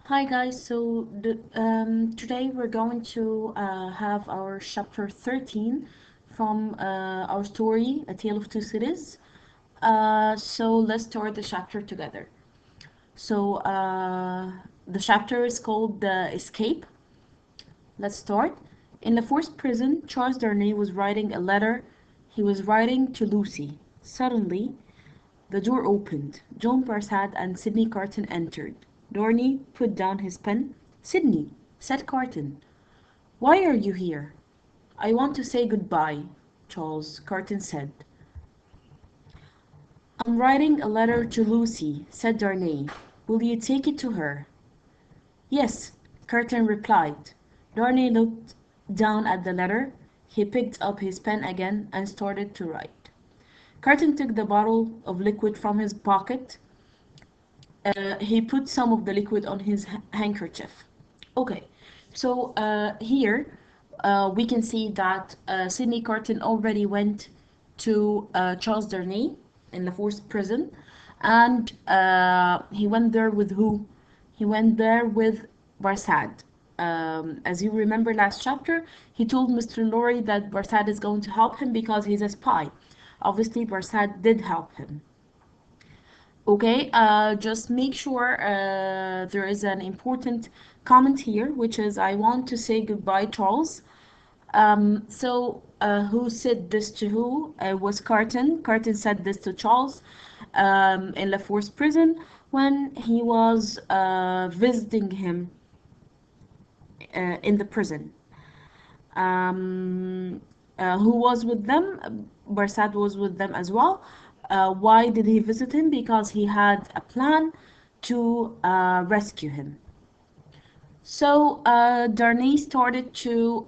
Hi guys, today we're going to have our chapter 13 from our story, A Tale of Two Cities. So let's start the chapter together. So the chapter is called The Escape. Let's start. In the forced prison, Charles Darnay was writing a letter. He was writing to Lucy. Suddenly, the door opened. John Barsad and Sydney Carton entered. Darnay put down his pen. "Sydney," said Carton, "why are you here?" "I want to say good-bye," Charles Carton said. "I'm writing a letter to Lucy," said Darnay. "Will you take it to her?" "Yes," Carton replied. Darnay looked down at the letter. He picked up his pen again and started to write. Carton took the bottle of liquid from his pocket. He put some of the liquid on his handkerchief. Okay, so here we can see that Sydney Carton already went to Charles Darnay in the forced prison, and he went there with who? He went there with Barsad. As you remember last chapter, he told Mr. Lawry that Barsad is going to help him because he's a spy. Obviously, Barsad did help him. Okay, just make sure there is an important comment here, which is I want to say goodbye, Charles. Who said this to who? Was Carton. Carton said this to Charles in La Force prison when he was visiting him in the prison. Who was with them? Barsad was with them as well. Why did he visit him? Because he had a plan to rescue him. So Darnay started to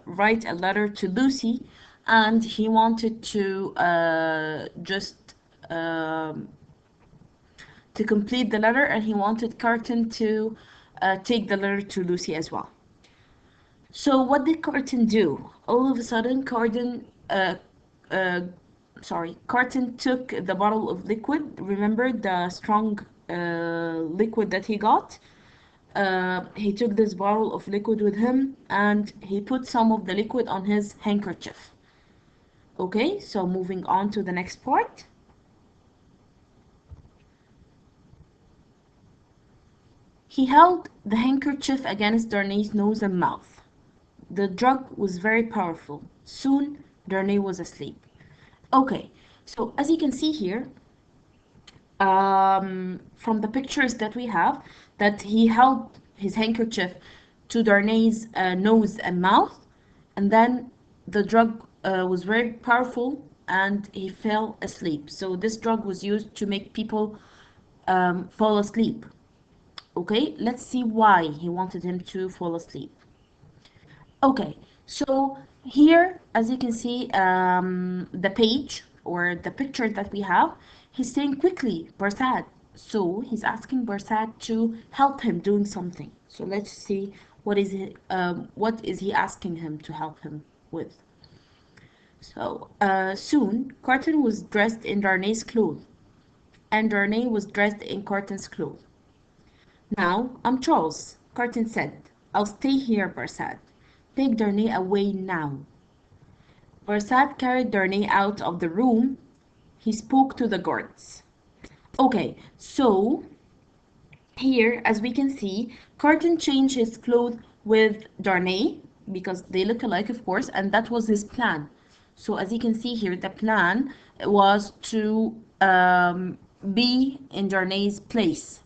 write a letter to Lucy, and he wanted to just um, to complete the letter, and he wanted Carton to take the letter to Lucy as well. So what did Carton do? All of a sudden, uh, Carton took the bottle of liquid. Remember the strong liquid that he got? He took this bottle of liquid with him and he put some of the liquid on his handkerchief. Okay, so moving on to the next part. He held the handkerchief against Darnay's nose and mouth. The drug was very powerful. Soon, Darnay was asleep. Okay, so as you can see here, from the pictures that we have, that he held his handkerchief to Darnay's nose and mouth, and then the drug was very powerful and he fell asleep. So this drug was used to make people fall asleep. Okay, let's see why he wanted him to fall asleep. Okay, so here, as you can see, the page or the picture that we have, he's saying quickly, Barsad. So he's asking Barsad to help him doing something. So let's see what is he asking him to help him with. So soon, Carton was dressed in Darnay's clothes, and Darnay was dressed in Carton's clothes. "Now, I'm Charles," Carton said. "I'll stay here, Barsad. Take Darnay away now." Barsad carried Darnay out of the room. He spoke to the guards. Okay, so here, as we can see, Carton changed his clothes with Darnay because they look alike, of course, and that was his plan. So as you can see here, the plan was to be in Darnay's place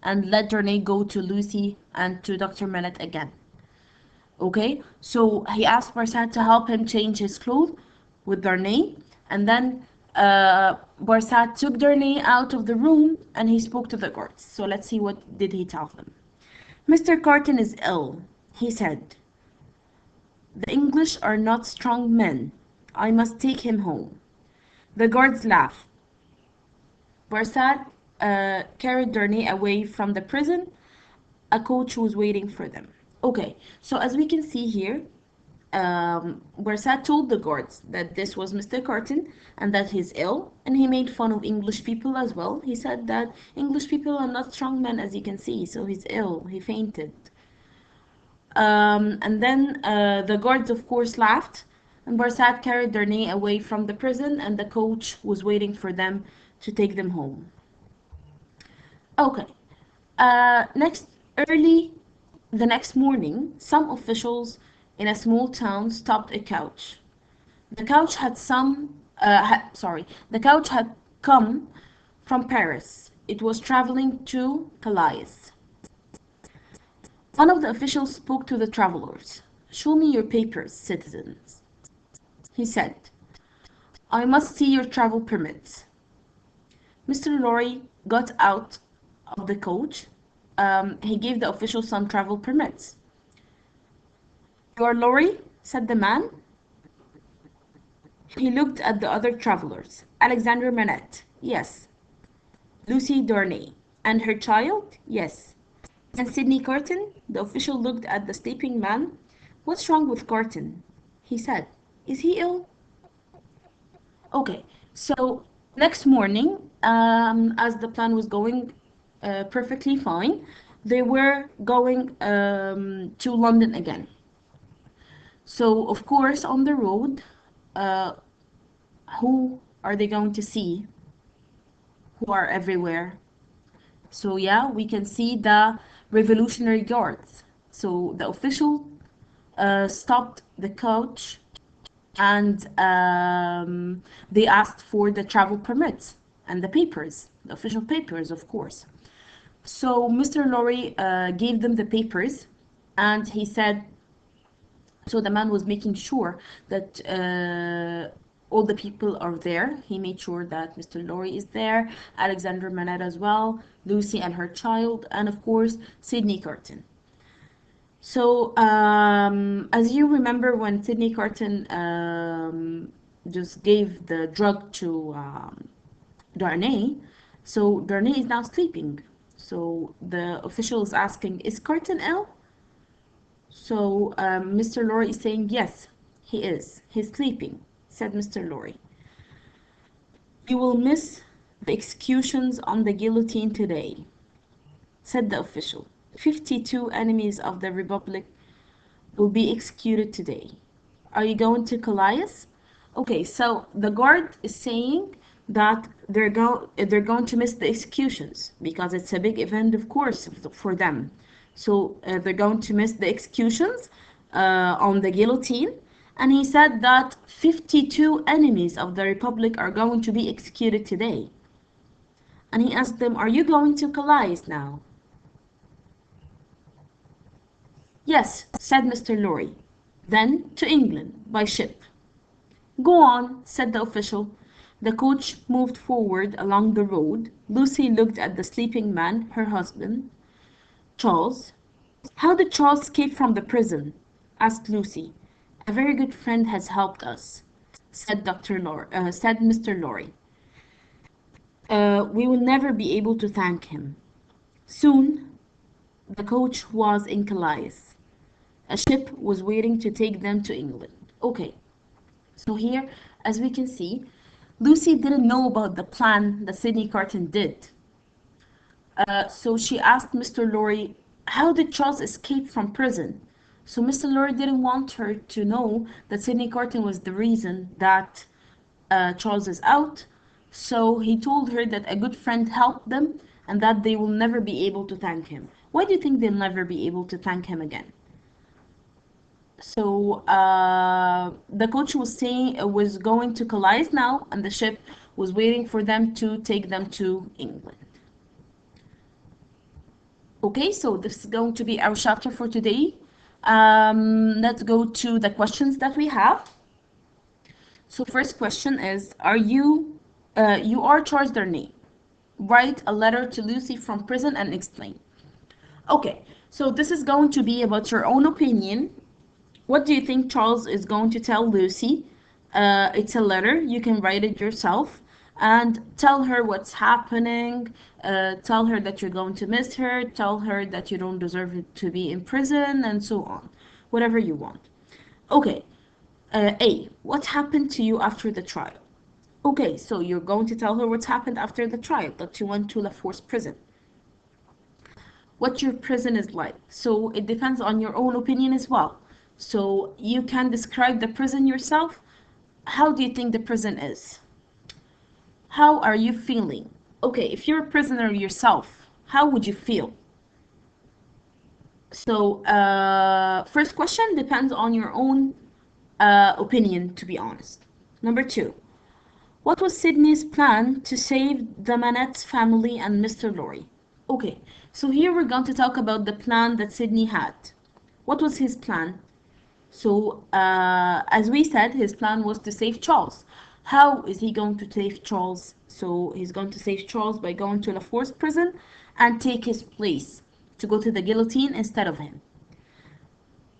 and let Darnay go to Lucy and to Dr. Manette again. Okay, so he asked Barsad to help him change his clothes with Darnay, and then Barsad took Darnay out of the room and he spoke to the guards. So let's see what did he tell them. "Mr. Carton is ill," he said. "The English are not strong men. I must take him home." The guards laughed. Barsad carried Darnay away from the prison. A coach was waiting for them. Okay, so as we can see here, Barsat told the guards that this was Mr. Carton and that he's ill, and he made fun of English people as well. He said that English people are not strong men, as you can see, so he's ill, he fainted. And then the guards, of course, laughed, and Barsat carried Darnay away from the prison, and the coach was waiting for them to take them home. Okay. Next, early the next morning, some officials in a small town stopped a coach. The couch had the couch had come from Paris. It was traveling to Calais. One of the officials spoke to the travelers. "Show me your papers, citizens," he said. "I must see your travel permits." Mr. Lawry got out of the coach. He gave the official some travel permits. "You are Lawry?" said the man. He looked at the other travelers. "Alexander Manette." "Yes." "Lucy Darnay." "And her child?" "Yes." "And Sydney Carton?" The official looked at the sleeping man. "What's wrong with Carton?" he said. "Is he ill?" Okay, so next morning, as the plan was going perfectly fine, they were going to London again. So, of course, on the road, uh, who are they going to see? Who are everywhere? So, yeah, we can see the Revolutionary Guards. So, the official stopped the coach and they asked for the travel permits and the papers, the official papers, of course. So Mr. Lawry gave them the papers, and he said, so the man was making sure that all the people are there. He made sure that Mr. Lawry is there, Alexander Manette as well, Lucy and her child, and of course, Sydney Carton. So, as you remember, when Sydney Carton just gave the drug to Darnay, so Darnay is now sleeping. So the official is asking, "Is Carton ill?" So Mr. Lawry is saying, "Yes, he is. He's sleeping," said Mr. Lawry. "You will miss the executions on the guillotine today," said the official. 52 enemies of the Republic will be executed today. Are you going to Calais? Okay, so the guard is saying that they're going to miss the executions because it's a big event, of course, for them. So they're going to miss the executions on the guillotine. And he said that 52 enemies of the Republic are going to be executed today. And he asked them, "Are you going to Calais now?" "Yes," said Mr. Lawry. "Then to England by ship." "Go on," said the official. The coach moved forward along the road. Lucy looked at the sleeping man, her husband. "Charles?" "How did Charles escape from the prison?" asked Lucy. "A very good friend has helped us," said Mr. Lawry. "We will never be able to thank him." Soon the coach was in Calais. A ship was waiting to take them to England. Okay, so here, as we can see, Lucy didn't know about the plan that Sydney Carton did. So she asked Mr. Lawry, "How did Charles escape from prison?" So Mr. Lawry didn't want her to know that Sydney Carton was the reason that Charles is out. So he told her that a good friend helped them and that they will never be able to thank him. Why do you think they'll never be able to thank him again? So the coach was saying was going to Calais now, and the ship was waiting for them to take them to England. Okay, so this is going to be our chapter for today. Let's go to the questions that we have. So first question is, you are Charles Darnay. Write a letter to Lucy from prison and explain. Okay, so this is going to be about your own opinion. What do you think Charles is going to tell Lucy? It's a letter. You can write it yourself and tell her what's happening. Tell her that you're going to miss her. Tell her that you don't deserve to be in prison and so on. Whatever you want. Okay, A, what happened to you after the trial? Okay, so you're going to tell her what's happened after the trial, that you went to La Force prison. What your prison is like. So it depends on your own opinion as well. So you can describe the prison yourself. How do you think the prison is? How are you feeling? Okay, if you're a prisoner yourself, how would you feel? So, first question depends on your own opinion, to be honest. Number two, what was Sydney's plan to save the Manette's family and Mr. Lawry? Okay, so here we're going to talk about the plan that Sydney had. What was his plan? So, as we said, his plan was to save Charles. How is he going to save Charles? So, he's going to save Charles by going to La Force prison and take his place to go to the guillotine instead of him.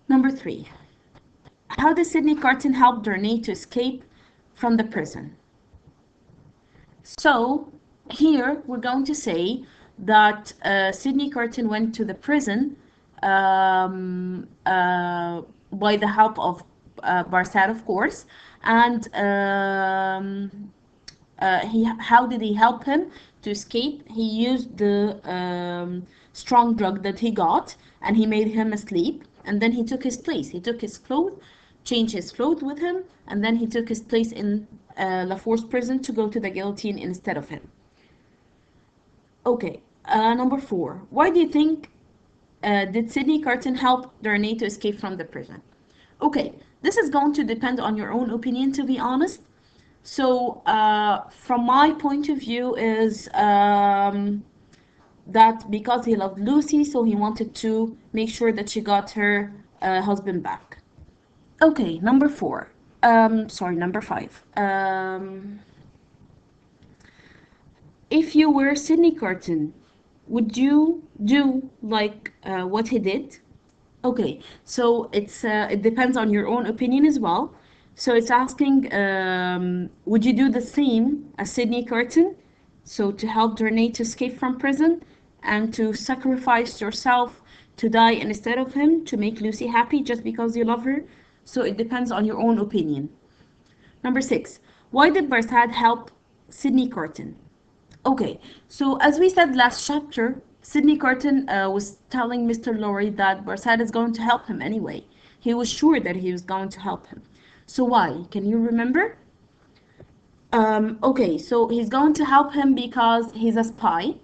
Number three, how did Sydney Carton help Darnay to escape from the prison? So, here we're going to say that Sydney Carton went to the prison by the help of Barsad, of course, and how did he help him to escape? He used the strong drug that he got, and he made him asleep, and then he took his place. He took his clothes, changed his clothes with him, and then he took his place in La Force prison to go to the guillotine instead of him. Okay, number four. Why do you think did Sydney Carton help Darnay to escape from the prison? Okay, this is going to depend on your own opinion, to be honest. So, from my point of view, is that because he loved Lucy, so he wanted to make sure that she got her husband back. Okay, number four. Sorry, number five. If you were Sydney Carton, would you do like what he did? Okay, so it depends on your own opinion as well. So it's asking, would you do the same as Sydney Carton? So to help Darnay to escape from prison and to sacrifice yourself to die instead of him to make Lucy happy just because you love her. So it depends on your own opinion. Number six, why did Barsad help Sydney Carton? Okay, so as we said last chapter, Sydney Carton was telling Mr. Lawry that Barsad is going to help him anyway. He was sure that he was going to help him. So why? Can you remember? Okay, so he's going to help him because he's a spy,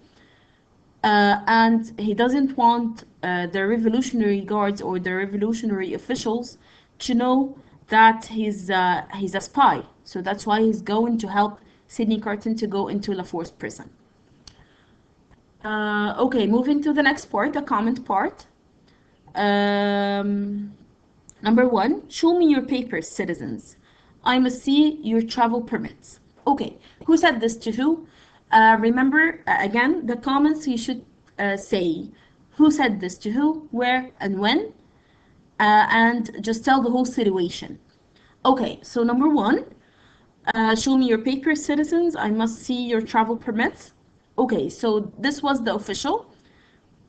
and he doesn't want the Revolutionary Guards or the revolutionary officials to know that he's a spy. So that's why he's going to help Sydney Carton to go into La Force prison. Okay, moving to the next part, the comment part. Number one, show me your papers, citizens. I must see your travel permits. Okay, who said this to who? Remember, again, the comments you should say who said this to who, where, and when, and just tell the whole situation. Okay, so number one, show me your papers, citizens. I must see your travel permits. Okay, so this was the official,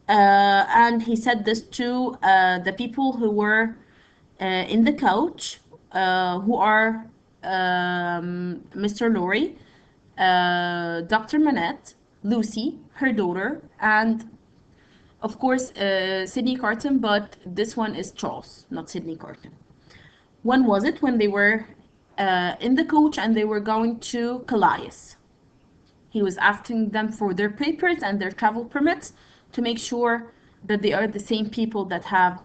and he said this to the people who were in the coach, who are Mr. Lawry, Dr. Manette, Lucy, her daughter, and of course Sydney Carton, but this one is Charles, not Sydney Carton. When was it? When they were in the coach and they were going to Calais. He was asking them for their papers and their travel permits to make sure that they are the same people that have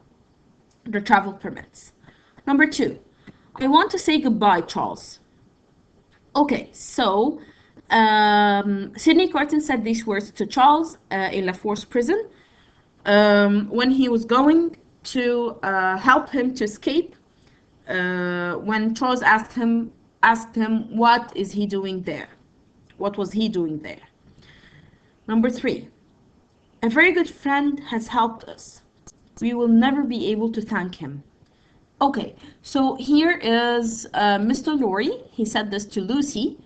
the travel permits. Number two, I want to say goodbye, Charles. Okay, so Sydney Carton said these words to Charles in La Force prison when he was going to help him to escape. When Charles asked him what is he doing there? What was he doing there? Number three, a very good friend has helped us. We will never be able to thank him. Okay, so here is Mr. Lawry. He said this to Lucy.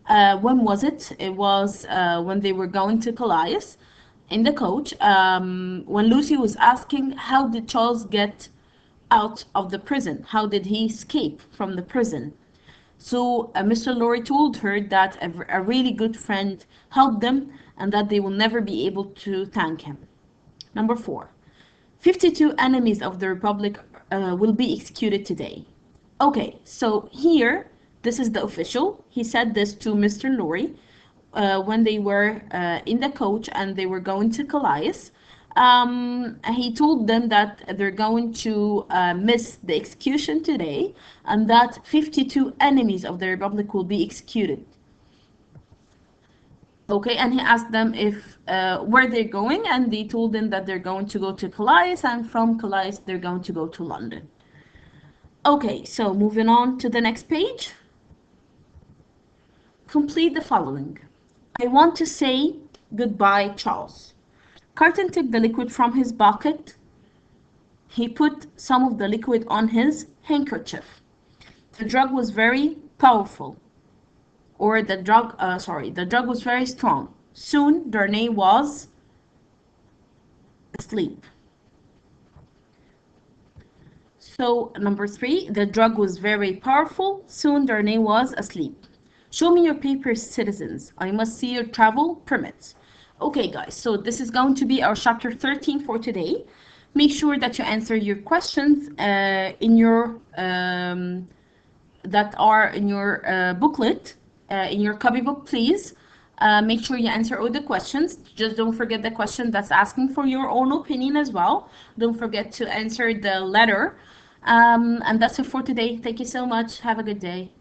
When was it? It was when they were going to Calais in the coach. When Lucy was asking, how did Charles get out of the prison? How did he escape from the prison? So Mr. Lawry told her that a really good friend helped them and that they will never be able to thank him. Number 4. 52 enemies of the Republic will be executed today. Okay, so here, this is the official. He said this to Mr. Lawry when they were in the coach and they were going to Calais. He told them that they're going to miss the execution today and that 52 enemies of the Republic will be executed. Okay, and he asked them if where they're going, and they told him that they're going to go to Calais, and from Calais they're going to go to London. Okay, so moving on to the next page. Complete the following. I want to say goodbye, Charles. Carton took the liquid from his bucket. He put some of the liquid on his handkerchief. The drug was very powerful. Or the drug was very strong. Soon Darnay was asleep. So number 3, the drug was very powerful. Soon Darnay was asleep. Show me your papers, citizens. I must see your travel permits. Okay, guys, so this is going to be our chapter 13 for today. Make sure that you answer your questions in your that are in your booklet. In your copybook, please. Make sure you answer all the questions. Just don't forget the question that's asking for your own opinion as well. Don't forget to answer the letter. And that's it for today. Thank you so much. Have a good day.